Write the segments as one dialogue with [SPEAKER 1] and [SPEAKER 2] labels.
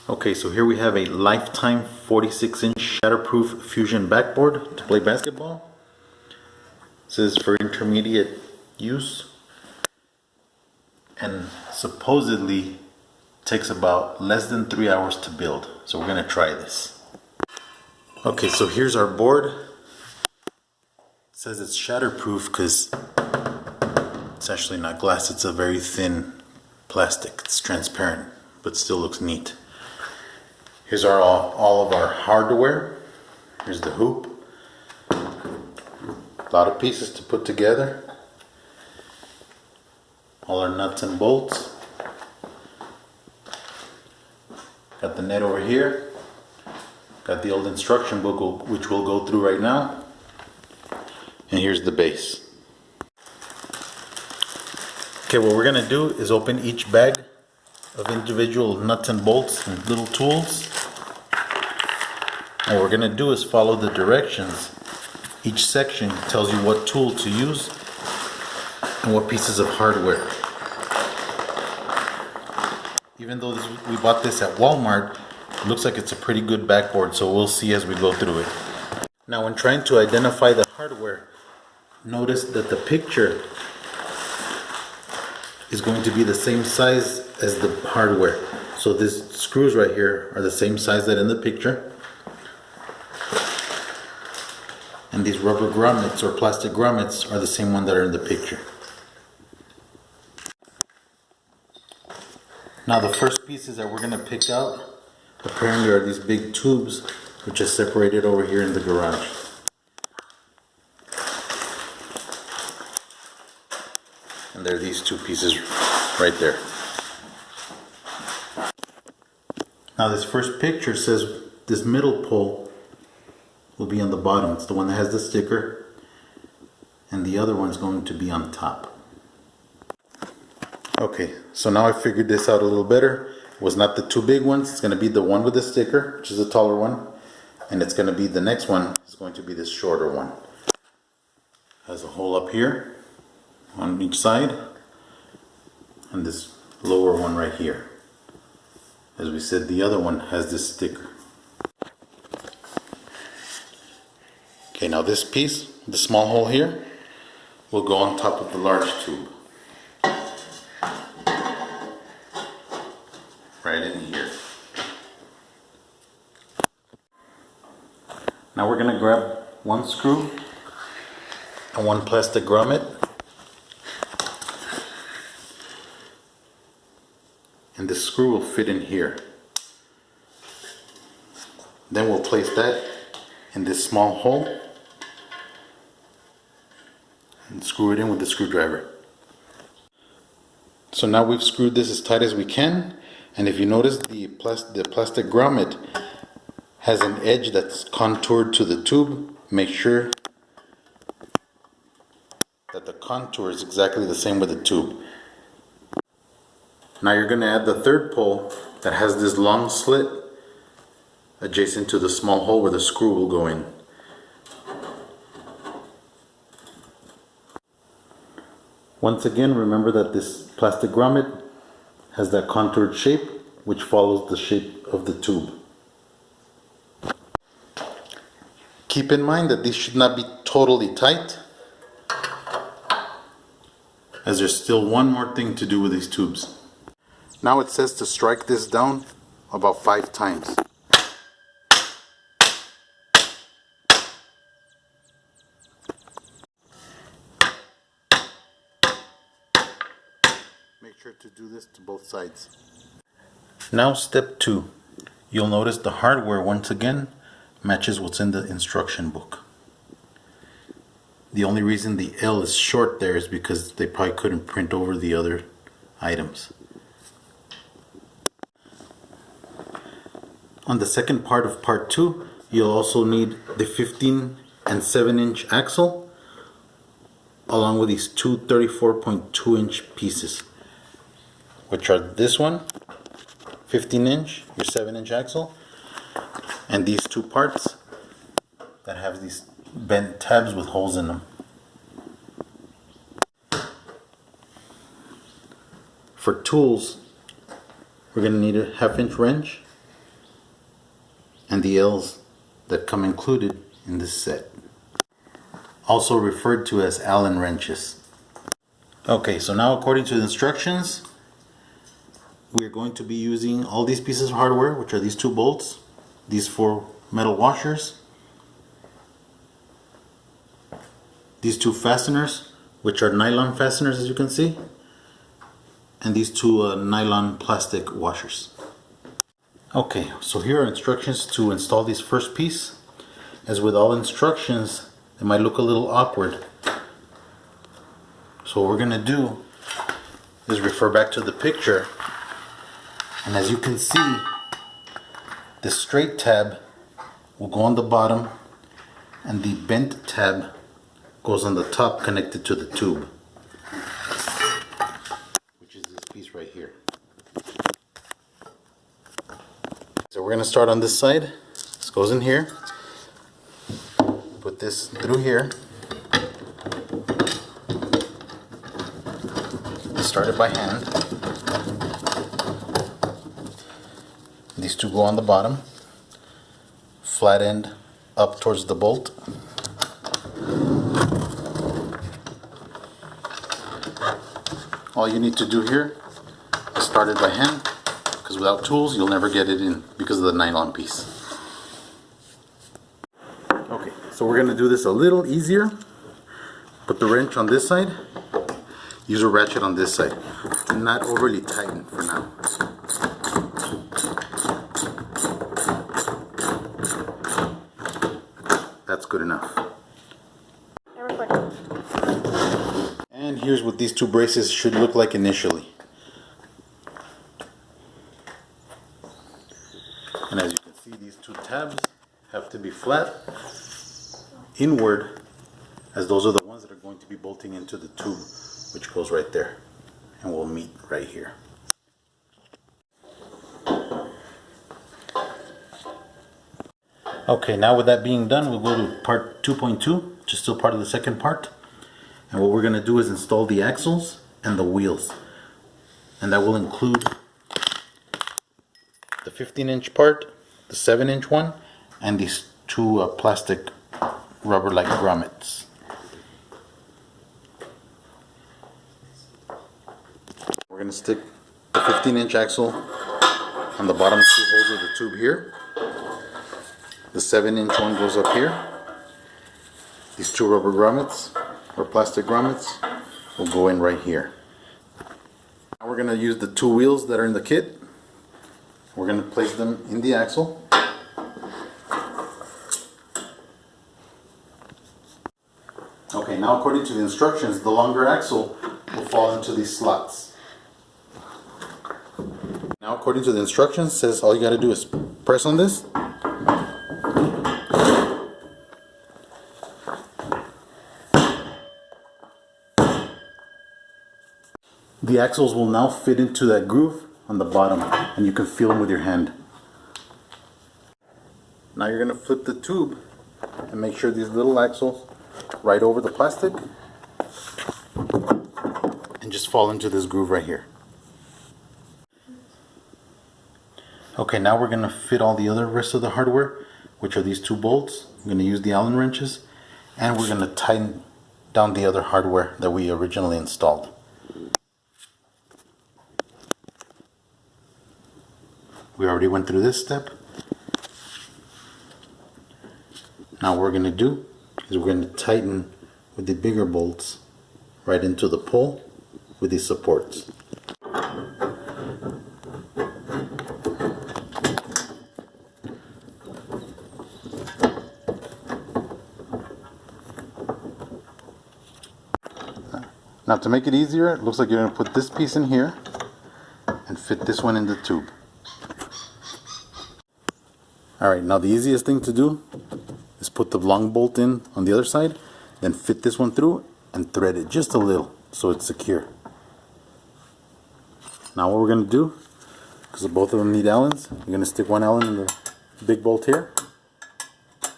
[SPEAKER 1] Okay, so here we have a lifetime 46-inch shatterproof fusion backboard to play basketball. This is for intermediate use and supposedly takes about less than 3 hours to build. So we're gonna try this. Okay, so here's our board. It says it's shatterproof because it's actually not glass, it's a very thin plastic. It's transparent, but still looks neat. Here's all of our hardware. Here's the hoop. A lot of pieces to put together. All our nuts and bolts. Got the net over here. Got the old instruction book, which we'll go through right now. And here's the base. Okay, what we're gonna do is open each bag of individual nuts and bolts and little tools. And what we're gonna do is follow the directions. Each section tells you what tool to use and what pieces of hardware. Even though we bought this at Walmart, it looks like it's a pretty good backboard, so we'll see as we go through it. Now when trying to identify the hardware, notice that the picture is going to be the same size as the hardware. So these screws right here are the same size that in the picture. And these rubber grommets or plastic grommets are the same one that are in the picture. Now the first pieces that we're going to pick out apparently are these big tubes, which are separated over here in the garage. And there are these two pieces right there. Now this first picture says this middle pole will be on the bottom. It's the one that has the sticker, and the other one's going to be on top. Okay, so now I figured this out a little better. It was not the two big ones. It's going to be the one with the sticker, which is the taller one, and it's going to be the next one is going to be this shorter one. Has a hole up here on each side, and this lower one right here. As we said, the other one has this sticker. Okay, now this piece, the small hole here, will go on top of the large tube. Right in here. Now we're going to grab one screw and one plastic grommet. And the screw will fit in here. Then we'll place that in this small hole and screw it in with the screwdriver. So now we've screwed this as tight as we can, and if you notice, the plastic grommet has an edge that's contoured to the tube. Make sure that the contour is exactly the same with the tube. Now you're going to add the third pole that has this long slit adjacent to the small hole where the screw will go in. Once again, remember that this plastic grommet has that contoured shape which follows the shape of the tube. Keep in mind that these should not be totally tight, as there's still one more thing to do with these tubes. Now it says to strike this down about 5 times. Make sure to do this to both sides. Now step 2. You'll notice the hardware once again matches what's in the instruction book. The only reason the L is short there is because they probably couldn't print over the other items. On the second part of part 2, you'll also need the 15 and 7-inch axle along with these two 34.2-inch pieces, which are this one, 15-inch, your 7-inch axle, and these two parts that have these bent tabs with holes in them. For tools, we're going to need a 1/2-inch wrench, and the L's that come included in this set, also referred to as Allen wrenches. Okay, so now according to the instructions, we're going to be using all these pieces of hardware, which are these 2 bolts, these 4 metal washers, these 2 fasteners, which are nylon fasteners as you can see, and these 2 nylon plastic washers. Okay, so here are instructions to install this first piece. As with all instructions, it might look a little awkward. So what we're going to do is refer back to the picture, and as you can see, the straight tab will go on the bottom and the bent tab goes on the top connected to the tube, which is this piece right here. So we're going to start on this side. This goes in here. Put this through here. Start it by hand. These 2 go on the bottom. Flat end up towards the bolt. All you need to do here is start it by hand, because without tools you'll never get it in because of the nylon piece. Okay, so we're going to do this a little easier. Put the wrench on this side. Use a ratchet on this side. Do not overly tighten for now. That's good enough. And here's what these 2 braces should look like initially. And as you can see, these 2 tabs have to be flat inward, as those are the ones that are going to be bolting into the tube, which goes right there and will meet right here. Okay, now with that being done, we'll go to part 2.2, which is still part of the second part. And what we're going to do is install the axles and the wheels. And that will include the 15-inch part, the 7-inch one, and these 2 plastic rubber-like grommets. We're going to stick the 15-inch axle on the bottom 2 holes of the tube here. The 7-inch one goes up here. These 2 rubber grommets, or plastic grommets, will go in right here. Now we're going to use the 2 wheels that are in the kit. We're going to place them in the axle. Okay, now according to the instructions, the longer axle will fall into these slots. Now according to the instructions, it says all you got to do is press on this. The axles will now fit into that groove on the bottom, and you can feel them with your hand. Now you're going to flip the tube and make sure these little axles right over the plastic and just fall into this groove right here. Okay, now we're going to fit all the other rest of the hardware, which are these 2 bolts. I'm going to use the Allen wrenches, and we're going to tighten down the other hardware that we originally installed. We already went through this step. Now what we're going to do is we're going to tighten with the bigger bolts right into the pole with these supports. Now to make it easier, it looks like you're going to put this piece in here and fit this one in the tube. Alright, now the easiest thing to do is put the long bolt in on the other side, then fit this one through and thread it just a little so it's secure. Now what we're going to do, because both of them need Allens, you're going to stick one Allen in the big bolt here,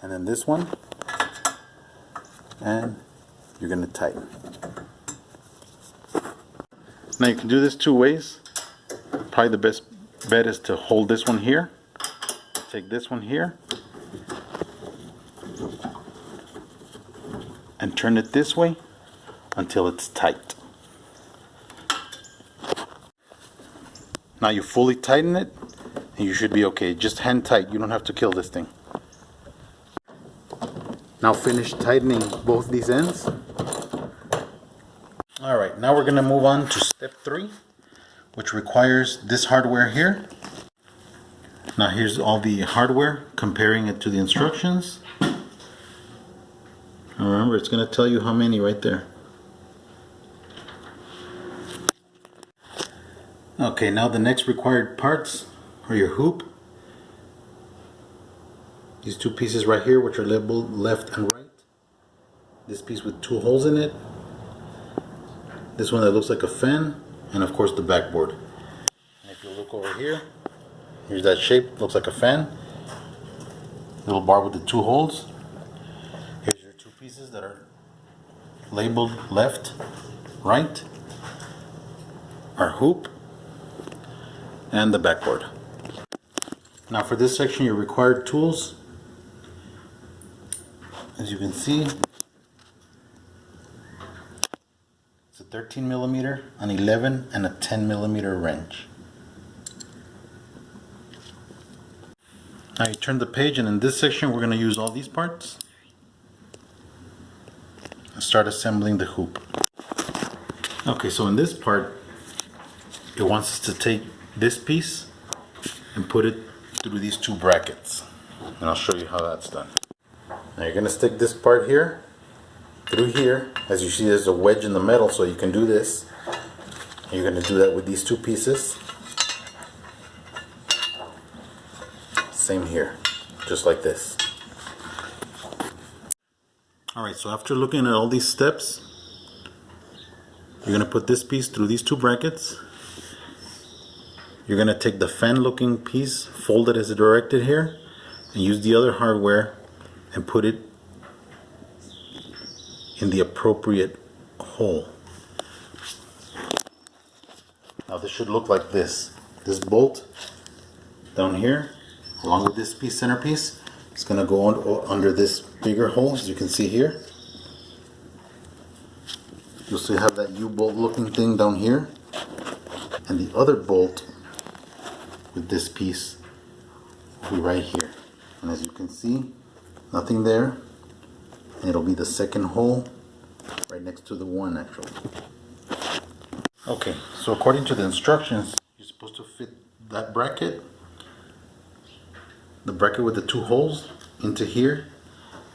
[SPEAKER 1] and then this one, and you're going to tighten. Now you can do this 2 ways. Probably the best bet is to hold this one here, take this one here and turn it this way until it's tight. Now you fully tighten it and you should be okay. Just hand tight, you don't have to kill this thing. Now finish tightening both these ends. Alright, now we're going to move on to step 3, which requires this hardware here. Now here's all the hardware, comparing it to the instructions. And remember, it's going to tell you how many right there. Okay, now the next required parts are your hoop. These two pieces right here, which are labeled left and right. This piece with 2 holes in it. This one that looks like a fan, and of course the backboard. And if you look over here, here's that shape, looks like a fan. Little bar with the 2 holes. Here's your 2 pieces that are labeled left, right. Our hoop and the backboard. Now for this section, your required tools, as you can see, it's a 13 millimeter, an 11, and a 10 millimeter wrench. Now you turn the page, and in this section we're going to use all these parts and start assembling the hoop. Okay, so in this part it wants us to take this piece and put it through these 2 brackets, and I'll show you how that's done. Now you're going to stick this part here through here. As you see, there's a wedge in the metal, so you can do this. And you're going to do that with these 2 pieces. Same here, just like this. Alright, so after looking at all these steps, you're going to put this piece through these 2 brackets. You're going to take the fan looking piece, fold it as directed here, and use the other hardware and put it in the appropriate hole. Now this should look like this. This bolt down here, along with this piece, centerpiece, it's going to go under this bigger hole, as you can see here. You'll still have that U-bolt looking thing down here, and the other bolt with this piece will be right here. And as you can see, nothing there, and it'll be the second hole right next to the one actually. Okay, so according to the instructions, you're supposed to fit that bracket, the bracket with the 2 holes, into here,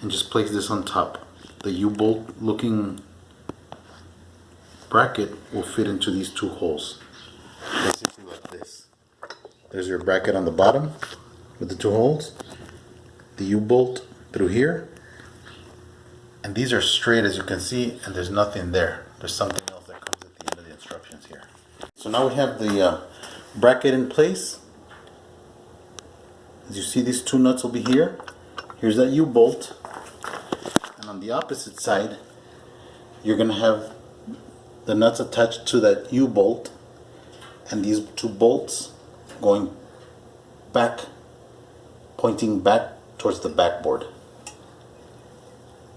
[SPEAKER 1] and just place this on top. The U-bolt looking bracket will fit into these 2 holes, basically like this. There's your bracket on the bottom with the 2 holes, the U-bolt through here, and these are straight, as you can see, and there's nothing there. There's something else that comes at the end of the instructions here. So now we have the bracket in place. As you see, these 2 nuts will be here. Here's that U-bolt, and on the opposite side you're going to have the nuts attached to that U-bolt, and these 2 bolts going back, pointing back towards the backboard.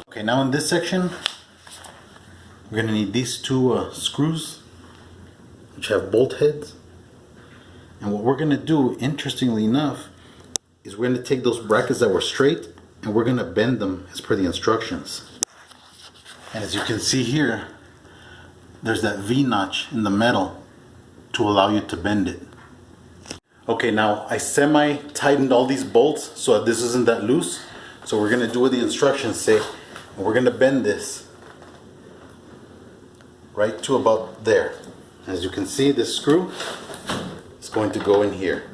[SPEAKER 1] Okay, now in this section we're going to need these 2 screws, which have bolt heads. And what we're going to do, interestingly enough, is we're going to take those brackets that were straight and we're going to bend them as per the instructions. And as you can see here, there's that V-notch in the metal to allow you to bend it. Okay, now I semi-tightened all these bolts so that this isn't that loose. So we're going to do what the instructions say, and we're going to bend this right to about there. As you can see, this screw is going to go in here.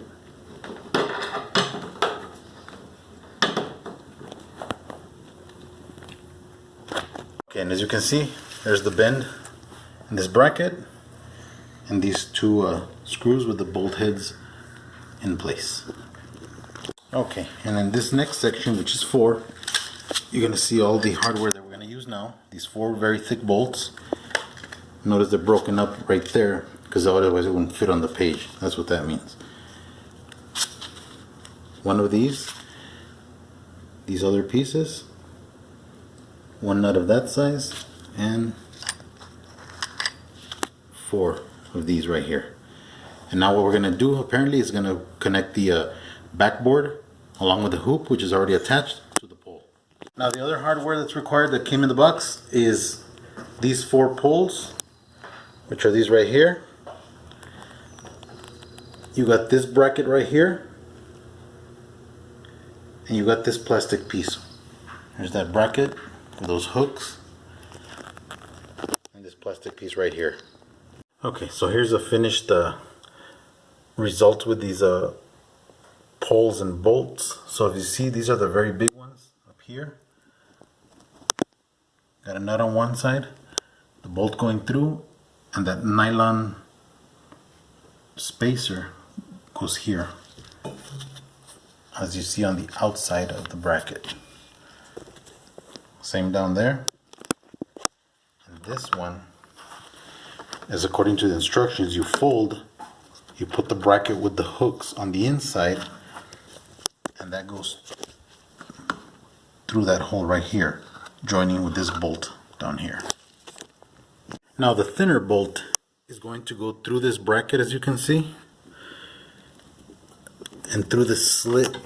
[SPEAKER 1] Okay, and as you can see, there's the bend in this bracket and these 2 screws with the bolt heads in place. Okay, and in this next section, which is 4, you're going to see all the hardware that we're going to use now. These 4 very thick bolts. Notice they're broken up right there because otherwise it wouldn't fit on the page. That's what that means. one of these other pieces, one nut of that size, and 4 of these right here. And now what we're gonna do apparently is gonna connect the backboard along with the hoop, which is already attached to the pole. Now the other hardware that's required that came in the box is these 4 poles, which are these right here. You got this bracket right here, and you got this plastic piece. There's that bracket with those hooks, and this plastic piece right here. Okay, so here's a finished result with these poles and bolts. So if you see, these are the very big ones up here. Got a nut on one side, the bolt going through, and that nylon spacer goes here, as you see on the outside of the bracket. Same down there. And this one is, according to the instructions, you fold, you put the bracket with the hooks on the inside, and that goes through that hole right here, joining with this bolt down here. Now the thinner bolt is going to go through this bracket, as you can see, and through this slit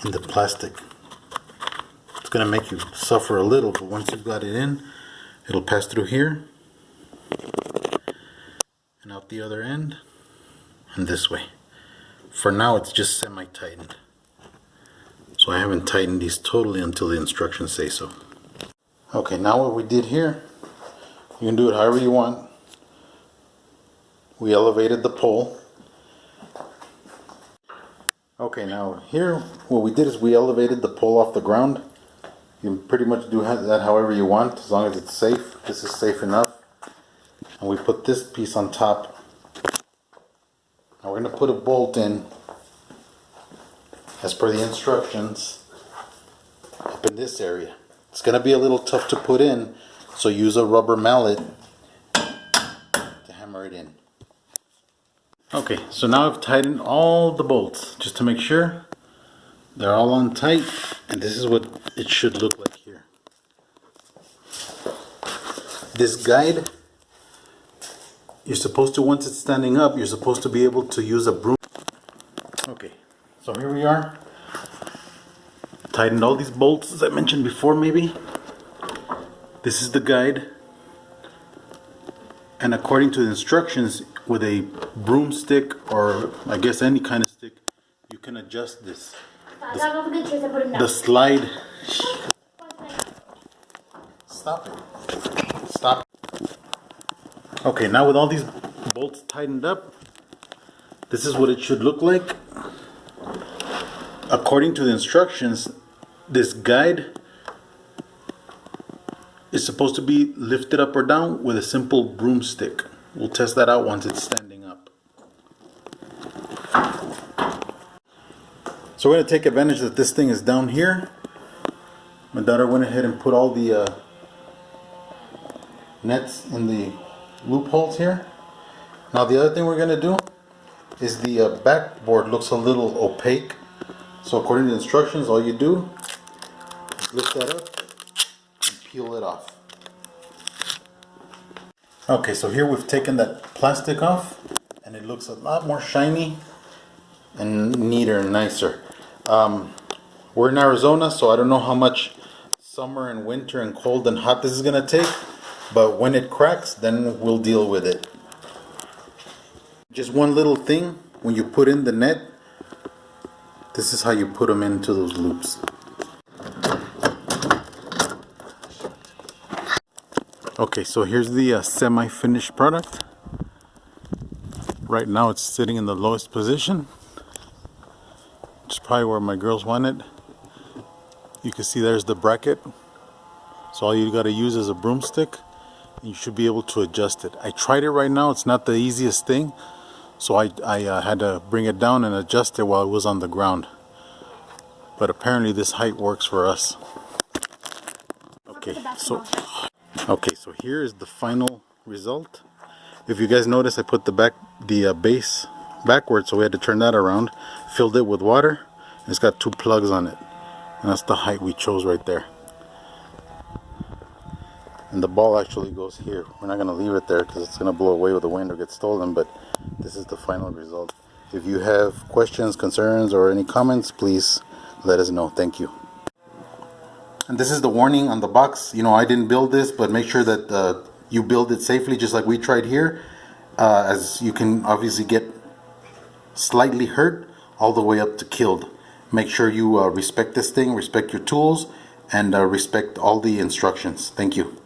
[SPEAKER 1] in the plastic. It's going to make you suffer a little, but once you've got it in, it'll pass through here and out the other end and this way. For now it's just semi-tightened, so I haven't tightened these totally until the instructions say so. Okay, now what we did here, you can do it however you want. We elevated the pole. Okay, now here what we did is we elevated the pole off the ground. You can pretty much do that however you want, as long as it's safe. This is safe enough. And we put this piece on top. Now we're going to put a bolt in, as per the instructions, up in this area. It's going to be a little tough to put in, so use a rubber mallet to hammer it in. Okay, so now I've tightened all the bolts just to make sure they're all on tight, and this is what it should look like here. This guide, you're supposed to, once it's standing up, you're supposed to be able to use a broom. Okay, so here we are. Tightened all these bolts, as I mentioned before, maybe. This is the guide. And according to the instructions, with a broomstick, or I guess any kind of stick, you can adjust this. The slide. Stop it. Stop. Okay, now with all these bolts tightened up, this is what it should look like. According to the instructions, this guide is supposed to be lifted up or down with a simple broomstick. We'll test that out once it's standing up. So we're going to take advantage that this thing is down here. My daughter went ahead and put all the nets in the loopholes here. Now the other thing we're going to do is the backboard looks a little opaque. So according to the instructions, all you do is lift that up and peel it off. Okay, so here we've taken that plastic off, and it looks a lot more shiny and neater and nicer. We're in Arizona, so I don't know how much summer and winter and cold and hot this is going to take, but when it cracks, then we'll deal with it. Just one little thing, when you put in the net, this is how you put them into those loops. Okay, so here's the semi-finished product. Right now it's sitting in the lowest position, which is probably where my girls want it. You can see there's the bracket. So all you got to use is a broomstick, and you should be able to adjust it. I tried it right now. It's not the easiest thing, so I had to bring it down and adjust it while it was on the ground. But apparently this height works for us. Okay, so here is the final result. If you guys notice, I put the base backwards, so we had to turn that around. Filled it with water. It's got 2 plugs on it, and that's the height we chose right there. And the ball actually goes here. We're not going to leave it there because it's going to blow away with the wind or get stolen, but this is the final result. If you have questions, concerns, or any comments, please let us know. Thank you. And this is the warning on the box. You know, I didn't build this, but make sure that you build it safely, just like we tried here, as you can obviously get slightly hurt all the way up to killed. Make sure you respect this thing, respect your tools, and respect all the instructions. Thank you.